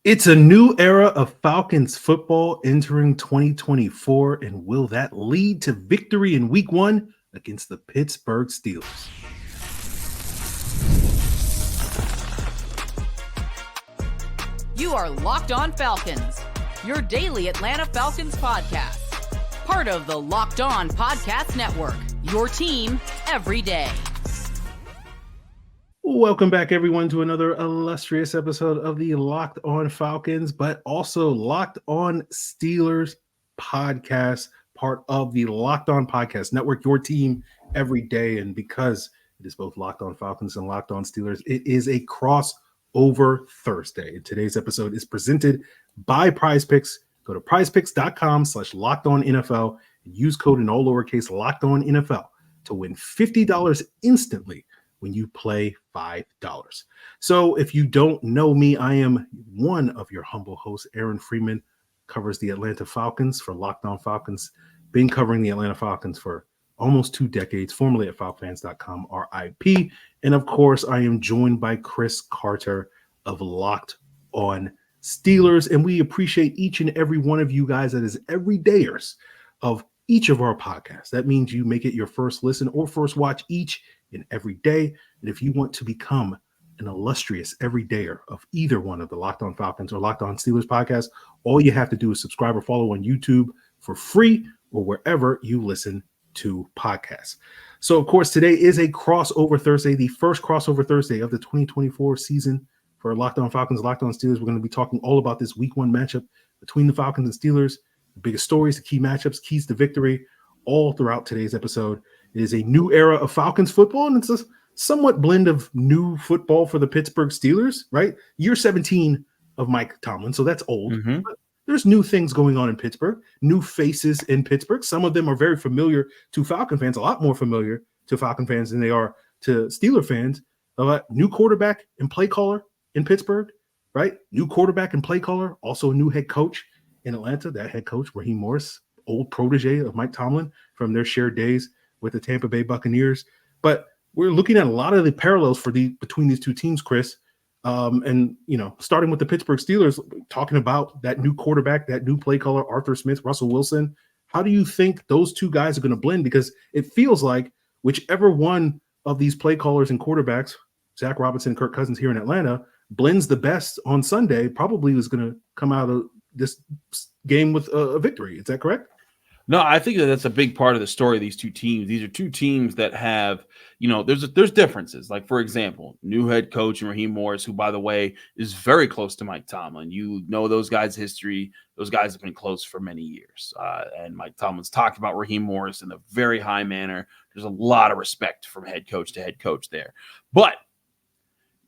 It's a new era of Falcons football entering 2024, and will that lead to victory in week 1 against the Pittsburgh Steelers? You are Locked On Falcons, your daily Atlanta Falcons podcast. Part of the Locked On Podcast Network, your team every day. Welcome back, everyone, to another illustrious episode of the Locked On Falcons, but also Locked On Steelers podcast, part of the Locked On Podcast Network, your team every day. And because it is both Locked On Falcons and Locked On Steelers, it is a crossover Thursday. And today's episode is presented by Prize Picks. Go to prizepicks.com/LockedOnNFL and use code in all lowercase LockedOnNFL to win $50 instantly when you play $5. So if you don't know me, I am one of your humble hosts. Aaron Freeman covers the Atlanta Falcons for Locked On Falcons. Been covering the Atlanta Falcons for almost 2 decades, formerly at falcfans.com, RIP. And of course, I am joined by Chris Carter of Locked On Steelers. And we appreciate each and every one of you guys that is everydayers of each of our podcasts. That means you make it your first listen or first watch each and every day. And if you want to become an illustrious everydayer of either one of the Locked On Falcons or Locked On Steelers podcasts, all you have to do is subscribe or follow on YouTube for free or wherever you listen to podcasts. So, of course, today is a crossover Thursday, the first crossover Thursday of the 2024 season for Locked On Falcons, Locked On Steelers. We're going to be talking all about this week 1 matchup between the Falcons and Steelers, the biggest stories, the key matchups, keys to victory, all throughout today's episode. It is a new era of Falcons football, and it's a somewhat blend of new football for the Pittsburgh Steelers, right? Year 17 of Mike Tomlin, so that's old. Mm-hmm. But there's new things going on in Pittsburgh, new faces in Pittsburgh. Some of them are very familiar to Falcon fans, a lot more familiar to Falcon fans than they are to Steeler fans. New quarterback and play caller in Pittsburgh, right? New quarterback and play caller, also a new head coach in Atlanta. That head coach, Raheem Morris, old protege of Mike Tomlin from their shared days with the Tampa Bay Buccaneers. But we're looking at a lot of the parallels between these two teams, Chris. And, starting with the Pittsburgh Steelers, talking about that new quarterback, that new play caller, Arthur Smith, Russell Wilson. How do you think those two guys are going to blend? Because it feels like whichever one of these play callers and quarterbacks, Zac Robinson, Kirk Cousins here in Atlanta, blends the best on Sunday, probably is going to come out of this game with a victory. Is that correct? No, I think that's a big part of the story of these two teams. These are two teams that have, there's differences. Like, for example, new head coach and Raheem Morris, who, by the way, is very close to Mike Tomlin. You know those guys' history. Those guys have been close for many years. And Mike Tomlin's talked about Raheem Morris in a very high manner. There's a lot of respect from head coach to head coach there. But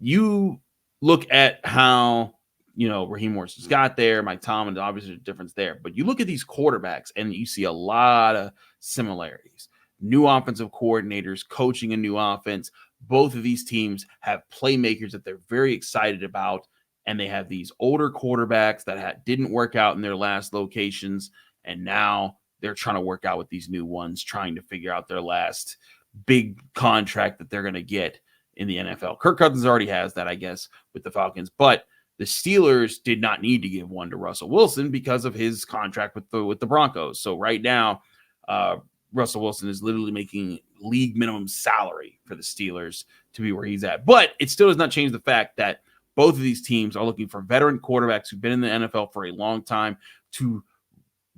you look at how Raheem Morris just got there. Mike Tomlin, obviously, there's a difference there. But you look at these quarterbacks, and you see a lot of similarities. New offensive coordinators coaching a new offense. Both of these teams have playmakers that they're very excited about, and they have these older quarterbacks that didn't work out in their last locations, and now they're trying to work out with these new ones, trying to figure out their last big contract that they're going to get in the NFL. Kirk Cousins already has that, I guess, with the Falcons, but the Steelers did not need to give one to Russell Wilson because of his contract with the Broncos. So right now, Russell Wilson is literally making league minimum salary for the Steelers to be where he's at. But it still does not change the fact that both of these teams are looking for veteran quarterbacks who've been in the NFL for a long time to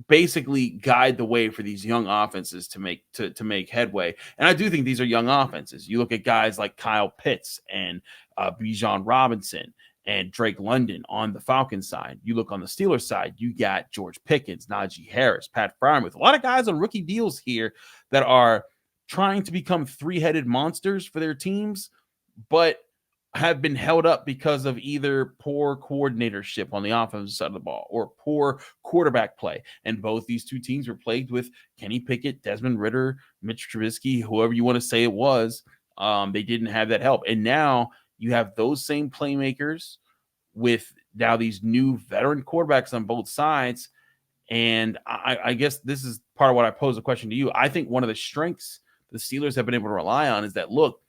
basically guide the way for these young offenses to make headway. And I do think these are young offenses. You look at guys like Kyle Pitts and Bijan Robinson and Drake London on the Falcons side. You look on the Steelers side, you got George Pickens, Najee Harris, Pat Freiermuth, a lot of guys on rookie deals here that are trying to become three-headed monsters for their teams, but have been held up because of either poor coordinatorship on the offensive side of the ball or poor quarterback play. And both these two teams were plagued with Kenny Pickett, Desmond Ridder, Mitch Trubisky, whoever you want to say it was. They didn't have that help. And now you have those same playmakers with now these new veteran quarterbacks on both sides. And I guess this is part of what I pose a question to you. I think one of the strengths the Steelers have been able to rely on is that, look,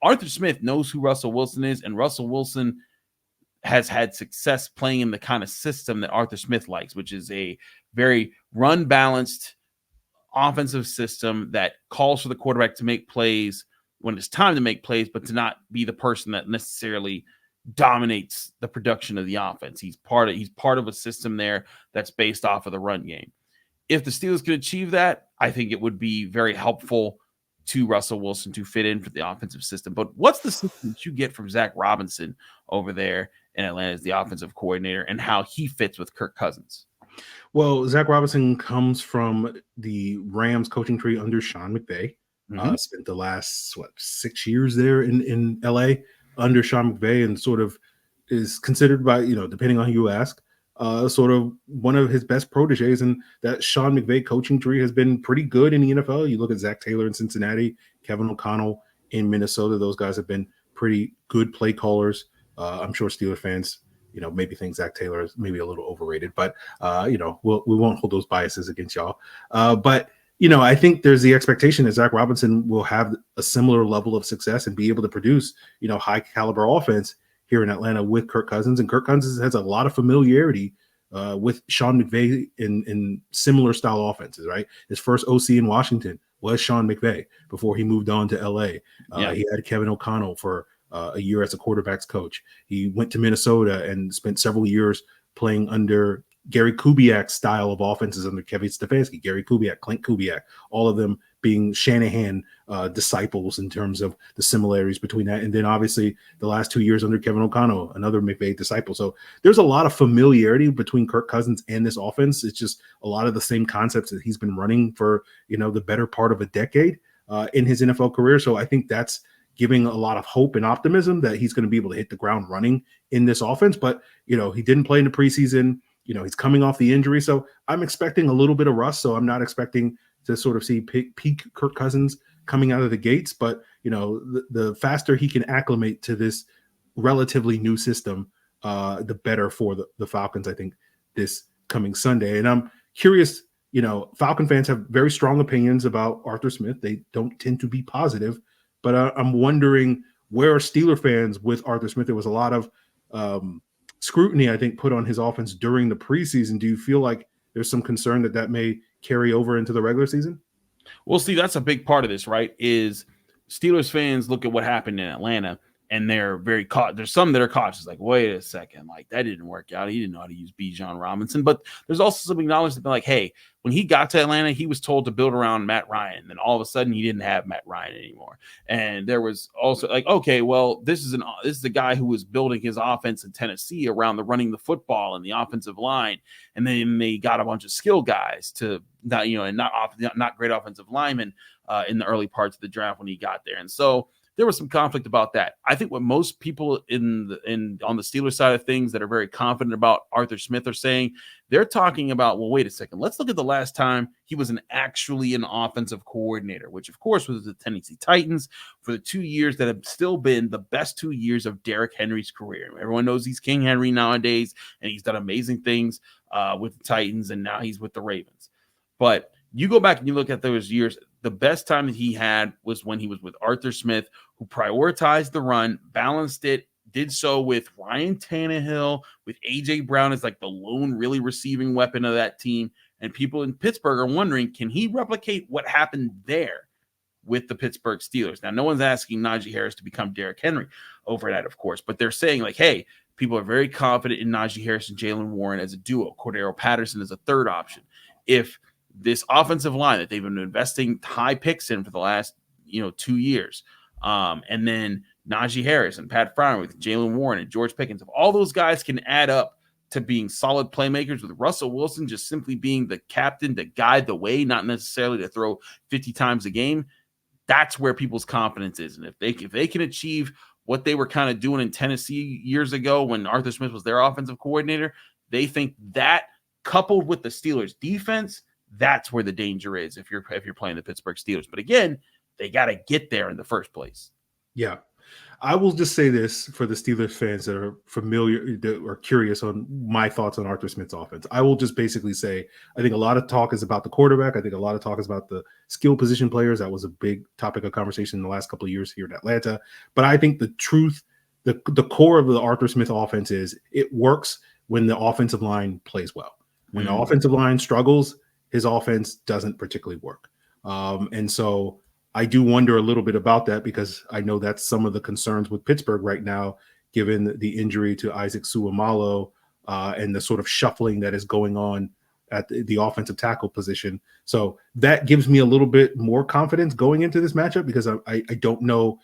Arthur Smith knows who Russell Wilson is, and Russell Wilson has had success playing in the kind of system that Arthur Smith likes, which is a very run balanced offensive system that calls for the quarterback to make plays when it's time to make plays, but to not be the person that necessarily dominates the production of the offense. He's part of a system there that's based off of the run game. If the Steelers could achieve that, I think it would be very helpful to Russell Wilson to fit in for the offensive system. But what's the system that you get from Zac Robinson over there in Atlanta as the offensive coordinator, and how he fits with Kirk Cousins? Well, Zac Robinson comes from the Rams coaching tree under Sean McVay. Spent the last 6 years there in LA under Sean McVay, and sort of is considered by, depending on who you ask, sort of one of his best proteges. And that Sean McVay coaching tree has been pretty good in the NFL. You look at Zach Taylor in Cincinnati, Kevin O'Connell in Minnesota. Those guys have been pretty good play callers. I'm sure Steelers fans, maybe think Zach Taylor is maybe a little overrated, but we won't hold those biases against y'all. But I think there's the expectation that Zac Robinson will have a similar level of success and be able to produce, high caliber offense here in Atlanta with Kirk Cousins. And Kirk Cousins has a lot of familiarity with Sean McVay in similar style offenses, right? His first OC in Washington was Sean McVay before he moved on to LA. He had Kevin O'Connell for a year as a quarterback's coach. He went to Minnesota and spent several years playing under Gary Kubiak's style of offenses under Kevin Stefanski, Gary Kubiak, Clint Kubiak, all of them being Shanahan disciples in terms of the similarities between that. And then obviously the last 2 years under Kevin O'Connell, another McVay disciple. So there's a lot of familiarity between Kirk Cousins and this offense. It's just a lot of the same concepts that he's been running for, the better part of a decade in his NFL career. So I think that's giving a lot of hope and optimism that he's going to be able to hit the ground running in this offense. But, he didn't play in the preseason. He's coming off the injury. So I'm expecting a little bit of rust. So I'm not expecting to sort of see peak Kirk Cousins coming out of the gates. But, the faster he can acclimate to this relatively new system, the better for the Falcons, I think, this coming Sunday. And I'm curious, Falcon fans have very strong opinions about Arthur Smith. They don't tend to be positive. But I'm wondering where are Steeler fans with Arthur Smith? There was a lot of scrutiny, I think, put on his offense during the preseason. Do you feel like there's some concern that may carry over into the regular season? Well, see, that's a big part of this, right? Is Steelers fans look at what happened in Atlanta, and they're very caught. There's some that are cautious, like, wait a second, like that didn't work out. He didn't know how to use Bijan Robinson. But there's also some acknowledgement that, like, hey, when he got to Atlanta, he was told to build around Matt Ryan. Then all of a sudden, he didn't have Matt Ryan anymore. And there was also like, okay, well, this is the guy who was building his offense in Tennessee around the running the football and the offensive line. And then they got a bunch of skill guys to not, and not great offensive linemen in the early parts of the draft when he got there. And so there was some conflict about that. I think what most people on the Steelers side of things that are very confident about Arthur Smith are saying, they're talking about, well, wait a second, let's look at the last time he was actually an offensive coordinator, which of course was the Tennessee Titans for the 2 years that have still been the best 2 years of Derrick Henry's career. Everyone knows he's King Henry nowadays, and he's done amazing things with the Titans, and now he's with the Ravens. But you go back and you look at those years, the best time that he had was when he was with Arthur Smith, who prioritized the run, balanced it, did so with Ryan Tannehill, with A.J. Brown as like the lone really receiving weapon of that team. And people in Pittsburgh are wondering, can he replicate what happened there with the Pittsburgh Steelers? Now, no one's asking Najee Harris to become Derrick Henry over that, of course, but they're saying like, hey, people are very confident in Najee Harris and Jalen Warren as a duo. Cordero Patterson is a third option. If this offensive line that they've been investing high picks in for the last 2 years, and then Najee Harris and Pat Fryer with Jalen Warren and George Pickens, if all those guys can add up to being solid playmakers, with Russell Wilson just simply being the captain to guide the way, not necessarily to throw 50 times a game, that's where people's confidence is. And if they can achieve what they were kind of doing in Tennessee years ago when Arthur Smith was their offensive coordinator, they think that coupled with the Steelers defense, that's where the danger is if you're playing the Pittsburgh Steelers. But again, they got to get there in the first place. Yeah. I will just say this for the Steelers fans that are familiar or curious on my thoughts on Arthur Smith's offense. I will just basically say, I think a lot of talk is about the quarterback. I think a lot of talk is about the skill position players. That was a big topic of conversation in the last couple of years here in Atlanta. But I think the truth the core of the Arthur Smith offense is it works when the offensive line plays well. When the offensive line struggles, his offense doesn't particularly work. And so I do wonder a little bit about that, because I know that's some of the concerns with Pittsburgh right now, given the injury to Isaac Suamalo and the sort of shuffling that is going on at the offensive tackle position. So that gives me a little bit more confidence going into this matchup, because I don't know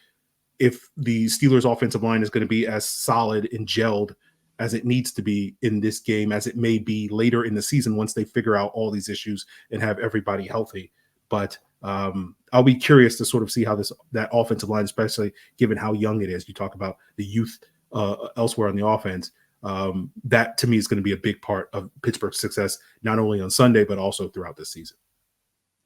if the Steelers offensive line is going to be as solid and gelled as it needs to be in this game, as it may be later in the season once they figure out all these issues and have everybody healthy. But I'll be curious to sort of see how that offensive line, especially given how young it is. You talk about the youth elsewhere on the offense. That to me is going to be a big part of Pittsburgh's success, not only on Sunday, but also throughout the season.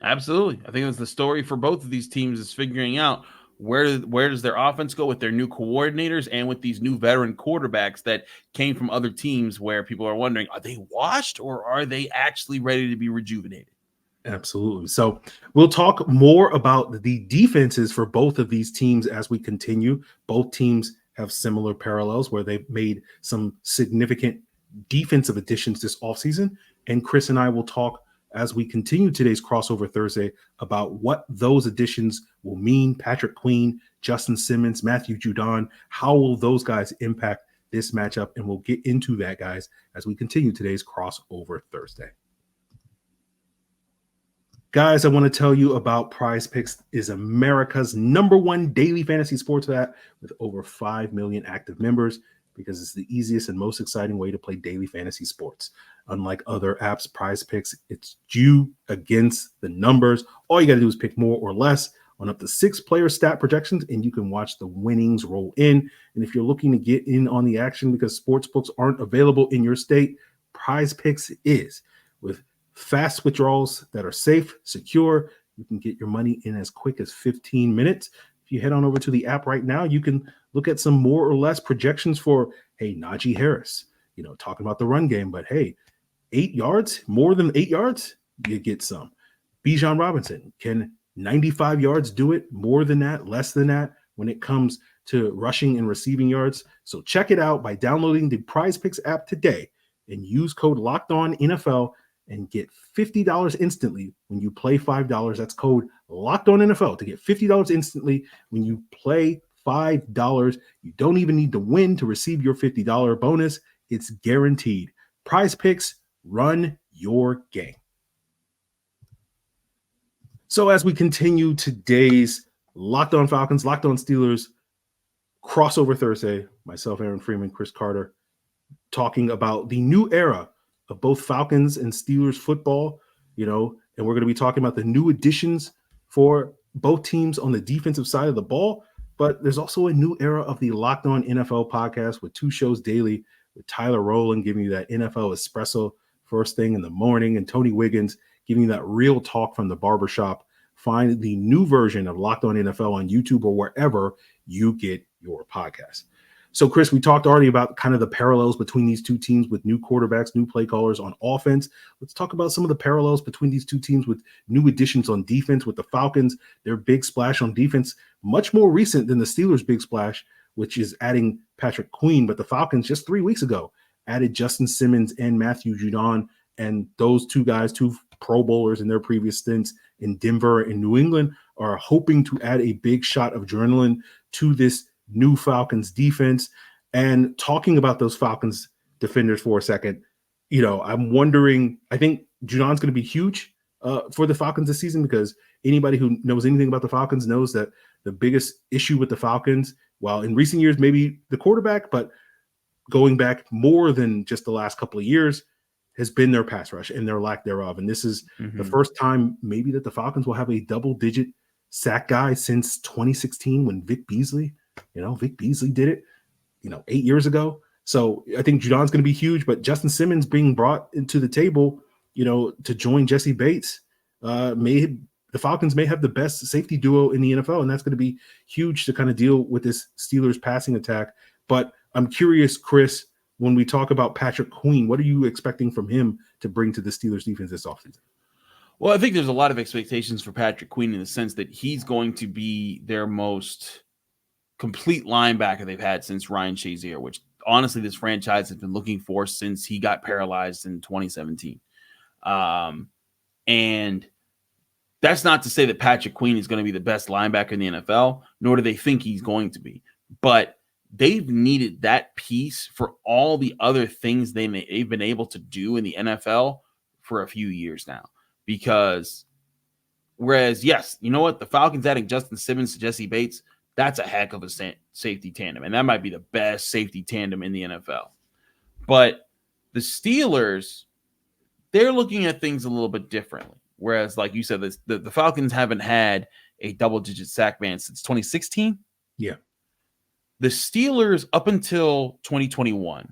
Absolutely. I think that's the story for both of these teams, is figuring out where does their offense go with their new coordinators and with these new veteran quarterbacks that came from other teams, where people are wondering, are they washed or are they actually ready to be rejuvenated? Absolutely. So we'll talk more about the defenses for both of these teams as we continue. Both teams have similar parallels where they've made some significant defensive additions this offseason. And Chris and I will talk as we continue today's Crossover Thursday about what those additions will mean. Patrick Queen, Justin Simmons, Matthew Judon, how will those guys impact this matchup? And we'll get into that, guys, as we continue today's Crossover Thursday. Guys, I want to tell you about Prize Picks is America's #1 daily fantasy sports app with over 5 million active members, because it's the easiest and most exciting way to play daily fantasy sports. Unlike other apps, Prize Picks, it's you against the numbers. All you got to do is pick more or less on up to 6 player stat projections, and you can watch the winnings roll in. And if you're looking to get in on the action because sports books aren't available in your state, Prize Picks is. With fast withdrawals that are safe, secure, you can get your money in as quick as 15 minutes. If you head on over to the app right now, you can look at some more or less projections for, hey, Najee Harris, talking about the run game, but hey, 8 yards, more than 8 yards, you get some. Bijan Robinson, can 95 yards do it? More than that, less than that, when it comes to rushing and receiving yards? So check it out by downloading the Prize Picks app today and use code LOCKEDONNFL and get $50 instantly when you play $5. That's code LOCKEDONNFL to get $50 instantly when you play $5. You don't even need to win to receive your $50 bonus. It's guaranteed. Prize Picks, run your game. So as we continue today's Locked On Falcons, Locked On Steelers Crossover Thursday, myself, Aaron Freeman, Chris Carter, talking about the new era of both Falcons and Steelers football, and we're going to be talking about the new additions for both teams on the defensive side of the ball. But there's also a new era of the Locked On NFL podcast with 2 shows daily, with Tyler Rowland giving you that NFL espresso first thing in the morning, and Tony Wiggins giving you that real talk from the barbershop. Find the new version of Locked On NFL on YouTube or wherever you get your podcast. So, Chris, we talked already about kind of the parallels between these two teams with new quarterbacks, new play callers on offense. Let's talk about some of the parallels between these two teams with new additions on defense. With the Falcons, their big splash on defense, much more recent than the Steelers' big splash, which is adding Patrick Queen. But the Falcons just 3 weeks ago added Justin Simmons and Matthew Judon, and those 2 guys, 2 Pro Bowlers in their previous stints in Denver and New England, are hoping to add a big shot of adrenaline to this new Falcons defense. And talking about those Falcons defenders for a second, I'm wondering, I think Judon's going to be huge for the Falcons this season, because anybody who knows anything about the Falcons knows that the biggest issue with the Falcons, while in recent years, maybe the quarterback, but going back more than just the last couple of years, has been their pass rush and their lack thereof. And this is the first time maybe that the Falcons will have a double-digit sack guy since 2016 when Vic Beasley did it, 8 years ago. So I think Judon's going to be huge, but Justin Simmons being brought into the table, to join Jesse Bates, the Falcons may have the best safety duo in the NFL, and that's going to be huge to kind of deal with this Steelers passing attack. But I'm curious, Chris, when we talk about Patrick Queen, what are you expecting from him to bring to the Steelers defense this offseason? Well, I think there's a lot of expectations for Patrick Queen in the sense that he's going to be their most complete linebacker they've had since Ryan Shazier, which honestly this franchise has been looking for since he got paralyzed in 2017. And that's not to say that Patrick Queen is going to be the best linebacker in the NFL, nor do they think he's going to be. But they've needed that piece for all the other things they've been able to do in the NFL for a few years now. Because whereas, yes, you know what? The Falcons adding Justin Simmons to Jesse Bates, that's a heck of a safety tandem. And that might be the best safety tandem in the NFL. But the Steelers, they're looking at things a little bit differently. Whereas, like you said, the Falcons haven't had a double-digit sack man since 2016. Yeah. The Steelers, up until 2021,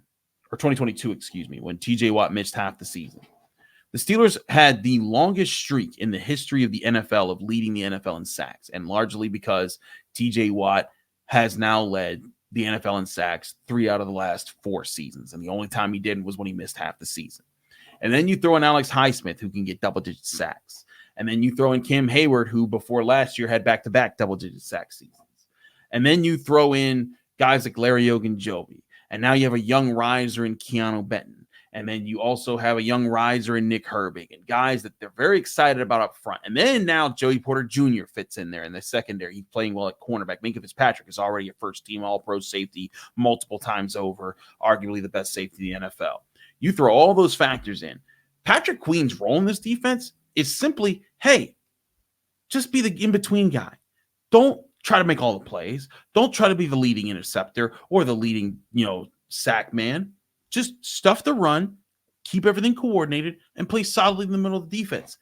or 2022, excuse me, when TJ Watt missed half the season, the Steelers had the longest streak in the history of the NFL of leading the NFL in sacks, and largely because TJ Watt has now led the NFL in sacks 3 out of the last 4 seasons, and the only time he didn't was when he missed half the season. And then you throw in Alex Highsmith, who can get double-digit sacks. And then you throw in Cam Hayward, who before last year had back-to-back double-digit sack seasons. And then you throw in guys like Larry Ogunjobi. And now you have a young riser in Keanu Benton. And then you also have a young riser in Nick Herbig. And guys that they're very excited about up front. And then now Joey Porter Jr. fits in there in the secondary. He's playing well at cornerback. Minkah Fitzpatrick is already a first-team All-Pro safety multiple times over, arguably the best safety in the NFL. You throw all those factors in. Patrick Queen's role in this defense is simply, hey, just be the in-between guy. Don't try to make all the plays. Don't try to be the leading interceptor or the leading, sack man. Just stuff the run, keep everything coordinated, and play solidly in the middle of the defense.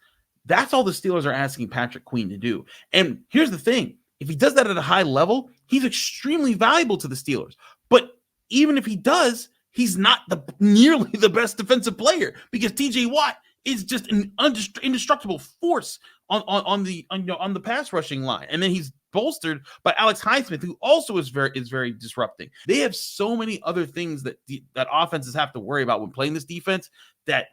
That's all the Steelers are asking Patrick Queen to do. And here's the thing. If he does that at a high level, he's extremely valuable to the Steelers. But even if he does, he's not nearly the best defensive player because TJ Watt is just an indestructible force on the pass rushing line. And then he's bolstered by Alex Highsmith, who also is very disrupting. They have so many other things that offenses have to worry about when playing this defense, that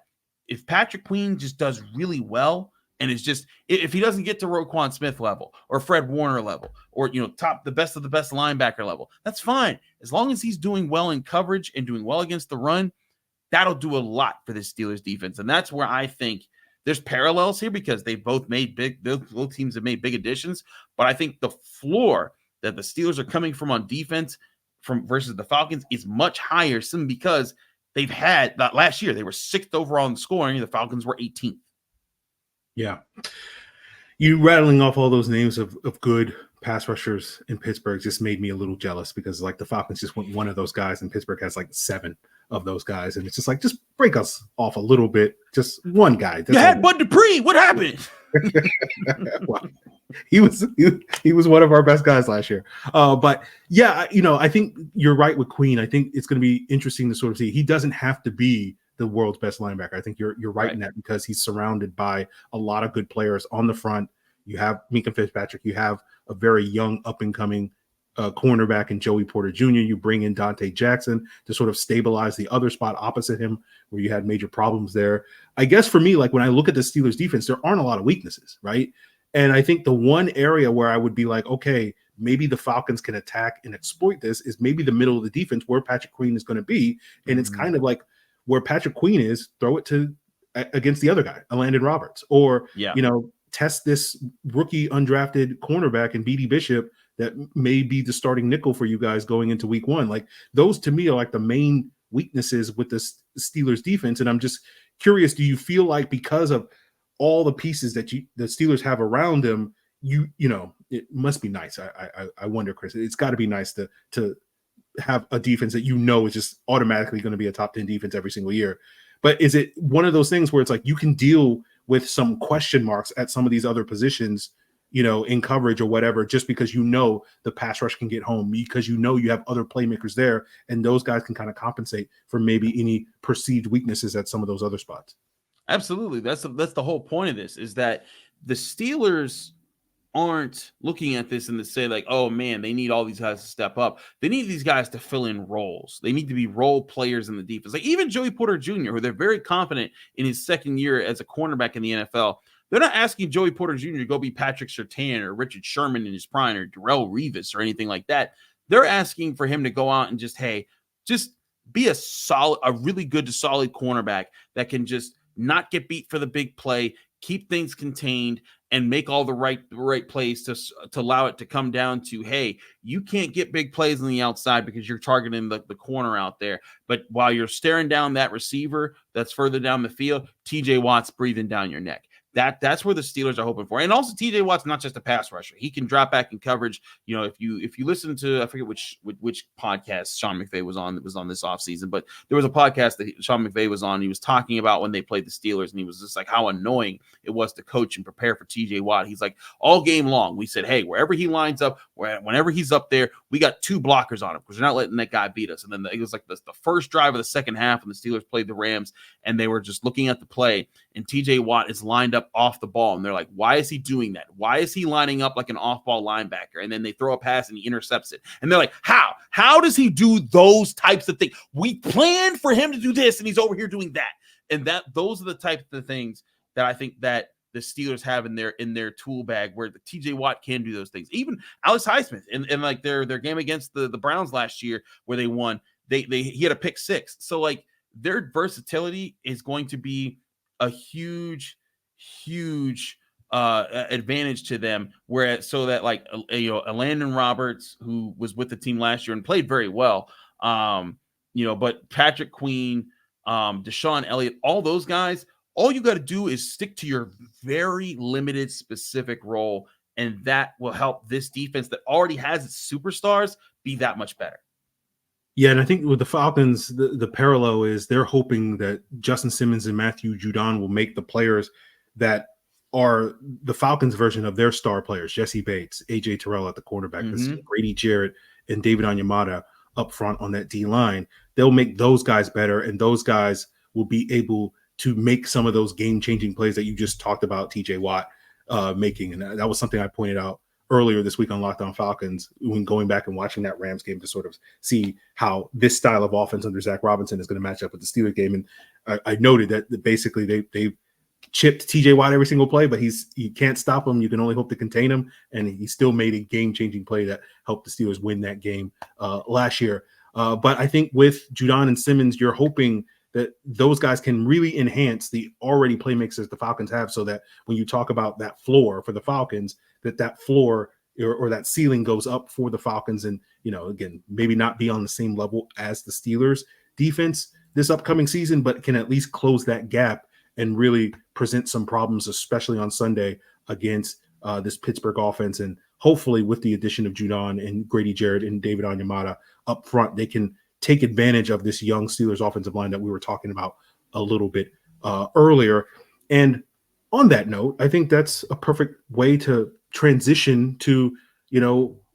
if Patrick Queen just does really well, and it's just, if he doesn't get to Roquan Smith level or Fred Warner level or, top the best of the best linebacker level, that's fine. As long as he's doing well in coverage and doing well against the run, that'll do a lot for the Steelers defense. And that's where I think there's parallels here because both teams have made big additions. But I think the floor that the Steelers are coming from on defense versus the Falcons is much higher simply because they've had that last year. They were 6th overall in scoring. The Falcons were 18th. Yeah. You rattling off all those names of good pass rushers in Pittsburgh just made me a little jealous because the Falcons just went one of those guys and Pittsburgh has 7 of those guys. And it's just just break us off a little bit. Just one guy. You had Bud Dupree. What happened? Well, he was one of our best guys last year. But yeah, I think you're right with Queen. I think it's going to be interesting to sort of see. He doesn't have to be the world's best linebacker. I think you're right in that because he's surrounded by a lot of good players on the front. You have Minkah Fitzpatrick. You have a very young up-and-coming cornerback in Joey Porter Jr. You bring in Dante Jackson to sort of stabilize the other spot opposite him where you had major problems there. I guess for me, when I look at the Steelers defense, there aren't a lot of weaknesses, right? And I think the one area where I would be okay, maybe the Falcons can attack and exploit this is maybe the middle of the defense where Patrick Queen is going to be. And it's kind of where Patrick Queen is, throw it to against the other guy, Landon Roberts, or, test this rookie undrafted cornerback in B.D. Bishop that may be the starting nickel for you guys going into week 1. Those to me are the main weaknesses with the Steelers defense. And I'm just curious, do you feel because of all the pieces that the Steelers have around them, it must be nice. I wonder, Chris, it's got to be nice to have a defense that is just automatically going to be a top 10 defense every single year. But is it one of those things where it's you can deal with some question marks at some of these other positions, in coverage or whatever, just because the pass rush can get home, because you have other playmakers there, and those guys can kind of compensate for maybe any perceived weaknesses at some of those other spots? Absolutely. That's the whole point of this, is that the Steelers aren't looking at this and to say oh man, they need all these guys to step up. They need these guys to fill in roles. They need to be role players in the defense. Even Joey Porter Jr., who they're very confident in his second year as a cornerback in the NFL. They're not asking Joey Porter Jr. to go be Patrick Surtain or Richard Sherman in his prime or Darrelle Revis or anything like that. They're asking for him to go out and just be a really good to solid cornerback that can just not get beat for the big play, keep things contained, and make all the right plays to allow it to come down to, hey, you can't get big plays on the outside because you're targeting the corner out there. But while you're staring down that receiver that's further down the field, TJ Watt's breathing down your neck. That's where the Steelers are hoping for. And also TJ Watt's not just a pass rusher. He can drop back in coverage. You know, if you listen to, I forget which podcast Sean McVay was on, that was on this offseason, but there was a podcast that Sean McVay was on. He was talking about when they played the Steelers, and he was just like how annoying it was to coach and prepare for TJ Watt. He's like, all game long, we said, hey, wherever he lines up, whenever he's up there, we got 2 blockers on him because we're not letting that guy beat us. And then it was like the first drive of the second half, and the Steelers played the Rams, and they were just looking at the play, and TJ Watt is lined up off the ball, and they're like, why is he doing that? Why is he lining up like an off-ball linebacker? And then they throw a pass and he intercepts it, and they're like, how does he do those types of things? We planned for him to do this, and he's over here doing that. And those are the types of things that I think that the Steelers have in their tool bag, where the TJ Watt can do those things. Even Alex Highsmith in like their game against the Browns last year where they won, he had a pick 6. So like their versatility is going to be a huge advantage to them. Whereas so that like Landon Roberts, who was with the team last year and played very well, but Patrick Queen, Deshaun Elliott, all those guys, all you got to do is stick to your very limited specific role, and that will help this defense that already has its superstars be that much better. Yeah, and I think with the Falcons, the parallel is they're hoping that Justin Simmons and Matthew Judon will make the players that are the Falcons version of their star players, Jesse Bates, A.J. Terrell at the cornerback, Grady Jarrett, and David Onyemata up front on that D-line. They'll make those guys better, and those guys will be able to make some of those game-changing plays that you just talked about TJ Watt making. And that was something I pointed out earlier this week on Locked On Falcons when going back and watching that Rams game to sort of see how this style of offense under Zac Robinson is going to match up with the Steelers game. And I noted that basically they chipped TJ Watt every single play, but you can't stop him. You can only hope to contain him. And he still made a game-changing play that helped the Steelers win that game last year. But I think with Judon and Simmons, you're hoping that those guys can really enhance the already playmakers the Falcons have, so that when you talk about that floor for the Falcons, that floor or that ceiling goes up for the Falcons. And, again, maybe not be on the same level as the Steelers defense this upcoming season, but can at least close that gap and really present some problems, especially on Sunday against this Pittsburgh offense. And hopefully with the addition of Judon and Grady Jarrett and David Onyemata up front, they can take advantage of this young Steelers offensive line that we were talking about a little bit earlier. And on that note, I think that's a perfect way to transition to,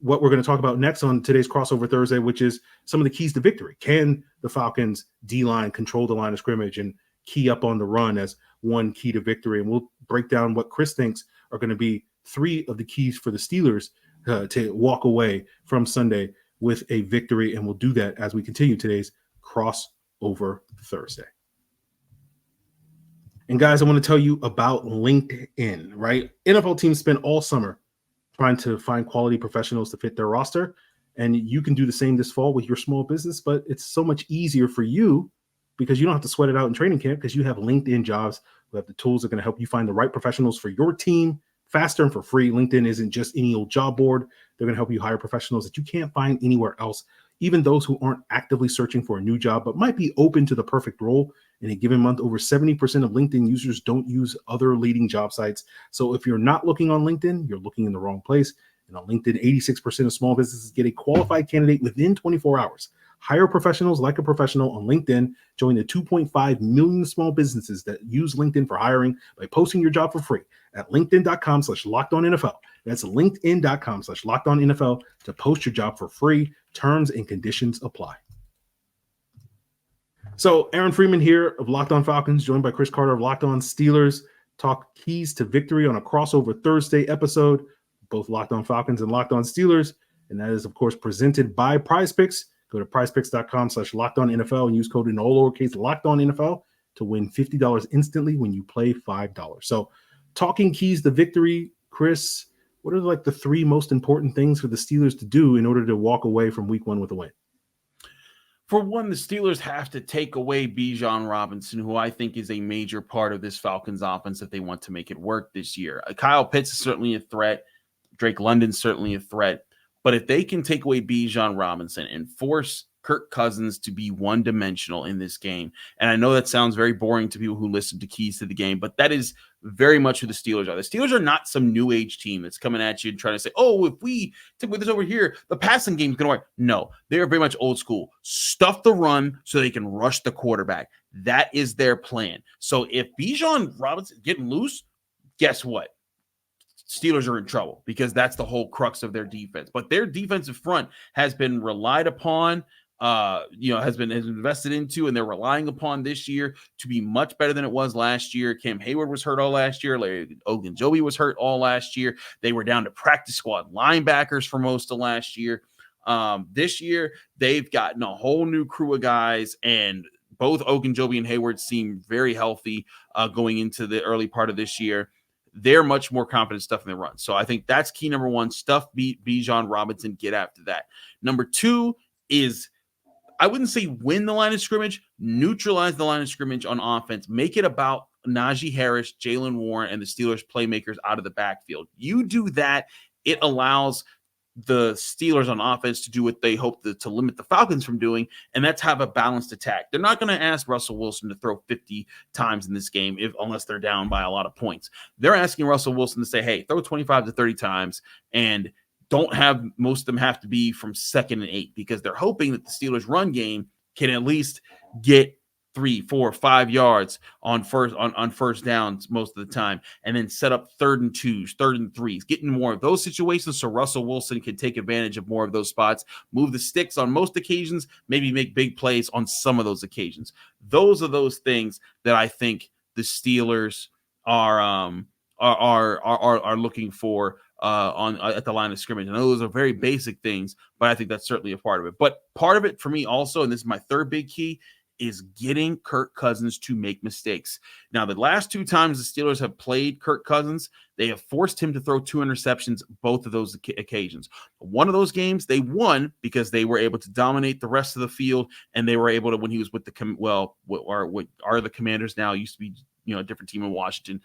what we're going to talk about next on today's Crossover Thursday, which is some of the keys to victory. Can the Falcons D-line control the line of scrimmage and key up on the run as one key to victory? And we'll break down what Chris thinks are going to be 3 of the keys for the Steelers to walk away from Sunday with a victory. And we'll do that as we continue today's Crossover Thursday. And guys, I want to tell you about LinkedIn, right? NFL teams spend all summer trying to find quality professionals to fit their roster. And you can do the same this fall with your small business, but it's so much easier for you because you don't have to sweat it out in training camp, because you have LinkedIn Jobs who have the tools that are going to help you find the right professionals for your team faster and for free. LinkedIn isn't just any old job board. They're going to help you hire professionals that you can't find anywhere else, even those who aren't actively searching for a new job but might be open to the perfect role. In a given month, over 70% of LinkedIn users don't use other leading job sites. So if you're not looking on LinkedIn, you're looking in the wrong place. And on LinkedIn, 86% of small businesses get a qualified candidate within 24 hours. Hire professionals like a professional on LinkedIn. Join the 2.5 million small businesses that use LinkedIn for hiring by posting your job for free at linkedin.com/LockedOnNFL. That's linkedin.com/LockedOnNFL to post your job for free. Terms and conditions apply. So Aaron Freeman here of Locked On Falcons, joined by Chris Carter of Locked On Steelers, talk keys to victory on a Crossover Thursday episode, both Locked On Falcons and Locked On Steelers. And that is, of course, presented by PrizePicks. Go to prizepicks.com/LockedOnNFL and use code in all lowercase LockedOnNFL to win $50 instantly when you play $5. So talking keys to victory, Chris, what are like the three most important things for the Steelers to do in order to walk away from week 1 with a win? For one, the Steelers have to take away Bijan Robinson, who I think is a major part of this Falcons offense if they want to make it work this year. Kyle Pitts is certainly a threat. Drake London's certainly a threat. But if they can take away Bijan Robinson and force Kirk Cousins to be one-dimensional in this game, and I know that sounds very boring to people who listen to Keys to the Game, but that is very much who the Steelers are. The Steelers are not some new age team that's coming at you and trying to say, oh, if we take this over here, the passing game is going to work. No, they are very much old school. Stuff the run so they can rush the quarterback. That is their plan. So if Bijan Robinson getting loose, guess what? Steelers are in trouble because that's the whole crux of their defense. But their defensive front has been relied upon, has been invested into, and they're relying upon this year to be much better than it was last year. Cam Hayward was hurt all last year. Larry Ogunjobi was hurt all last year. They were down to practice squad linebackers for most of last year. This year, they've gotten a whole new crew of guys, and both Ogunjobi and Hayward seem very healthy going into the early part of this year. They're much more confident stuffing the run. So I think that's key number one. Stuff Bijan Robinson, get after that. Number two is, I wouldn't say win the line of scrimmage, neutralize the line of scrimmage on offense. Make it about Najee Harris, Jalen Warren, and the Steelers playmakers out of the backfield. You do that, it allows the Steelers on offense to do what they hope to limit the Falcons from doing, and that's have a balanced attack. They're not going to ask Russell Wilson to throw 50 times in this game unless they're down by a lot of points. They're asking Russell Wilson to say, hey, throw 25 to 30 times, and don't have most of them have to be from 2nd and 8, because they're hoping that the Steelers run game can at least get 3, 4, 5 yards on first downs most of the time, and then set up 3rd and 2s, 3rd and 3s, getting more of those situations so Russell Wilson can take advantage of more of those spots, move the sticks on most occasions, maybe make big plays on some of those occasions. Those are those things that I think the Steelers are looking for at the line of scrimmage. I know those are very basic things, but I think that's certainly a part of it. But part of it for me also, and this is my third big key, is getting Kirk Cousins to make mistakes. Now, the last 2 times the Steelers have played Kirk Cousins, they have forced him to throw 2 interceptions both of those occasions. One of those games they won because they were able to dominate the rest of the field, and they were able to, when he was with what are the Commanders now, used to be a different team in Washington.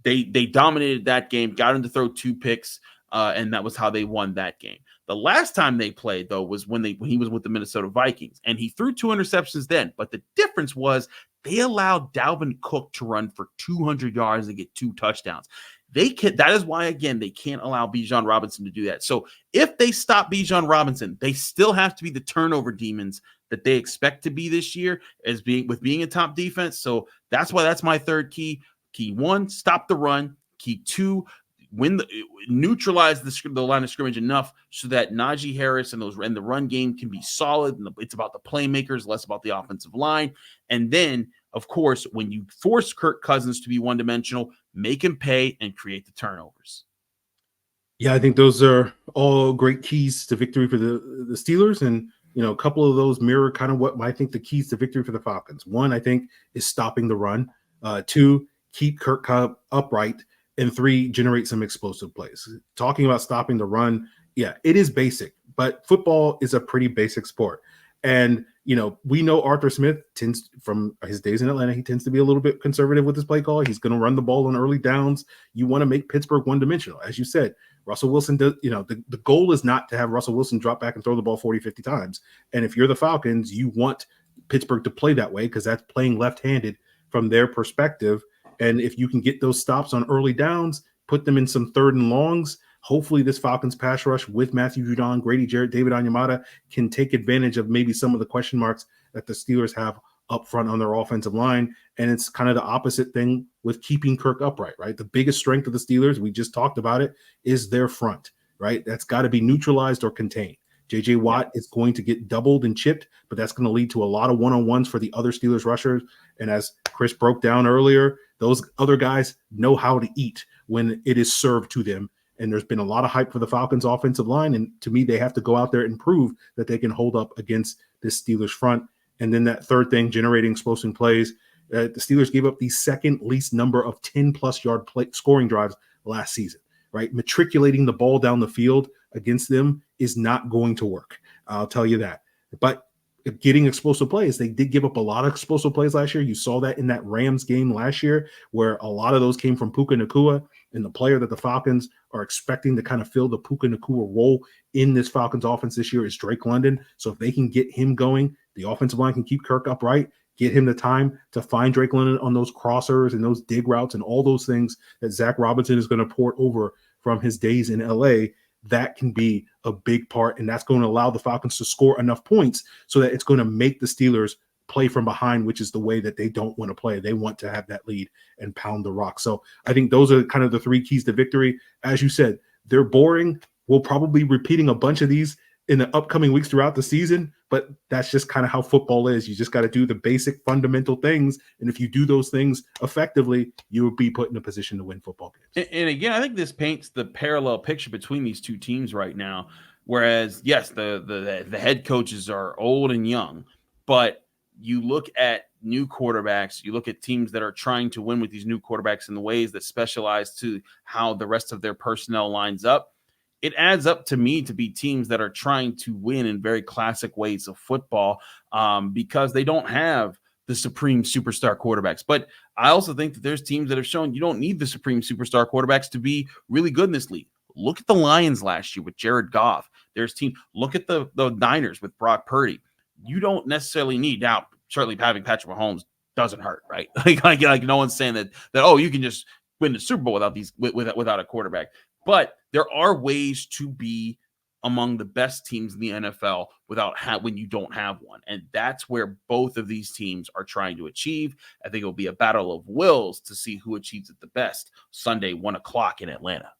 They dominated that game, got him to throw 2 picks, and that was how they won that game. The last time they played, though, was when he was with the Minnesota Vikings, and he threw 2 interceptions then. But the difference was they allowed Dalvin Cook to run for 200 yards and get 2 touchdowns. That is why, again, they can't allow Bijan Robinson to do that. So if they stop Bijan Robinson, they still have to be the turnover demons that they expect to be this year being a top defense. So that's why that's my third key. Key 1, stop the run. Key 2, neutralize the line of scrimmage enough so that Najee Harris and the run game can be solid. And it's about the playmakers, less about the offensive line. And then, of course, when you force Kirk Cousins to be one-dimensional, make him pay and create the turnovers. Yeah, I think those are all great keys to victory for the Steelers. And, a couple of those mirror kind of what I think the keys to victory for the Falcons. 1, I think, is stopping the run. 2, keep Kirk upright. And 3, generate some explosive plays. Talking about stopping the run, yeah, it is basic, but football is a pretty basic sport. And, we know Arthur Smith from his days in Atlanta, he tends to be a little bit conservative with his play call. He's going to run the ball on early downs. You want to make Pittsburgh one-dimensional. As you said, Russell Wilson does, the goal is not to have Russell Wilson drop back and throw the ball 40, 50 times. And if you're the Falcons, you want Pittsburgh to play that way because that's playing left-handed from their perspective. And if you can get those stops on early downs, put them in some 3rd and longs, hopefully this Falcons pass rush with Matthew Judon, Grady Jarrett, David Onyemata can take advantage of maybe some of the question marks that the Steelers have up front on their offensive line. And it's kind of the opposite thing with keeping Kirk upright, right? The biggest strength of the Steelers, we just talked about it, is their front, right? That's got to be neutralized or contained. J.J. Watt is going to get doubled and chipped, but that's going to lead to a lot of one-on-ones for the other Steelers rushers. And as Chris broke down earlier, those other guys know how to eat when it is served to them. And there's been a lot of hype for the Falcons offensive line. And to me, they have to go out there and prove that they can hold up against this Steelers front. And then that third thing, generating explosive plays. The Steelers gave up the second least number of 10-plus yard scoring drives last season. right? Matriculating the ball down the field against them is not going to work. I'll tell you that. But getting explosive plays, they did give up a lot of explosive plays last year. You saw that in that Rams game last year, where a lot of those came from Puka Nacua, and the player that the Falcons are expecting to kind of fill the Puka Nacua role in this Falcons offense this year is Drake London. So if they can get him going, the offensive line can keep Kirk upright, get him the time to find Drake London on those crossers and those dig routes and all those things that Zac Robinson is going to port over from his days in LA. That can be a big part, and that's going to allow the Falcons to score enough points so that it's going to make the Steelers play from behind, which is the way that they don't want to play. They want to have that lead and pound the rock. So I think those are kind of the three keys to victory. As you said, they're boring. We'll probably be repeating a bunch of these in the upcoming weeks throughout the season, but that's just kind of how football is. You just got to do the basic fundamental things, and if you do those things effectively, you will be put in a position to win football games. And again, I think this paints the parallel picture between these two teams right now. Whereas, yes, the head coaches are old and young, but you look at new quarterbacks, you look at teams that are trying to win with these new quarterbacks in the ways that specialize to how the rest of their personnel lines up. It adds up to me to be teams that are trying to win in very classic ways of football because they don't have the supreme superstar quarterbacks. But I also think that there's teams that have shown you don't need the supreme superstar quarterbacks to be really good in this league. Look at the Lions last year with Jared Goff. There's team. Look at the Niners with Brock Purdy. You don't necessarily need now. Certainly, having Patrick Mahomes doesn't hurt, right? like no one's saying that you can just win the Super Bowl without a quarterback. But there are ways to be among the best teams in the NFL when you don't have one. And that's where both of these teams are trying to achieve. I think it'll be a battle of wills to see who achieves it the best Sunday, 1:00 in Atlanta.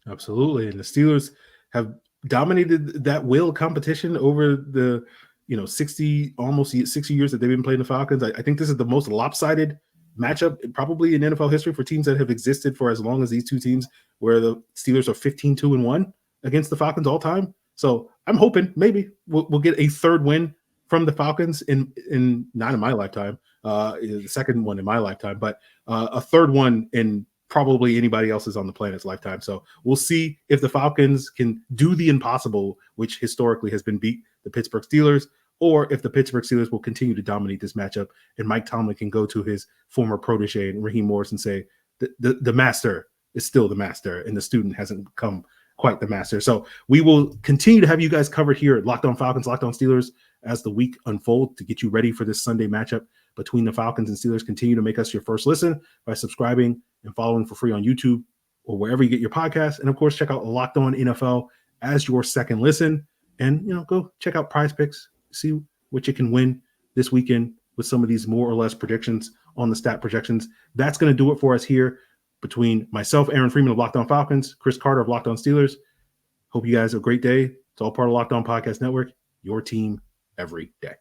Absolutely. And the Steelers have dominated that will competition over the, almost 60 years that they've been playing the Falcons. I think this is the most lopsided matchup probably in NFL history for teams that have existed for as long as these two teams, where the Steelers are 15-2-1 against the Falcons all time. So I'm hoping maybe we'll get a third win from the Falcons in not in my lifetime, the second one in my lifetime, but a third one in probably anybody else's on the planet's lifetime. So we'll see if the Falcons can do the impossible, which historically has been beat the Pittsburgh Steelers, or if the Pittsburgh Steelers will continue to dominate this matchup and Mike Tomlin can go to his former protege and Raheem Morris and say the master is still the master and the student hasn't become quite the master. So we will continue to have you guys covered here at Locked On Falcons, Locked On Steelers as the week unfolds to get you ready for this Sunday matchup between the Falcons and Steelers. Continue to make us your first listen by subscribing and following for free on YouTube or wherever you get your podcasts. And of course, check out Locked On NFL as your second listen. And, go check out Prize Picks, see what you can win this weekend with some of these more or less predictions on the stat projections. That's going to do it for us here between myself, Aaron Freeman of Locked On Falcons, Chris Carter of Locked On Steelers. Hope you guys have a great day. It's all part of Locked On Podcast Network, your team every day.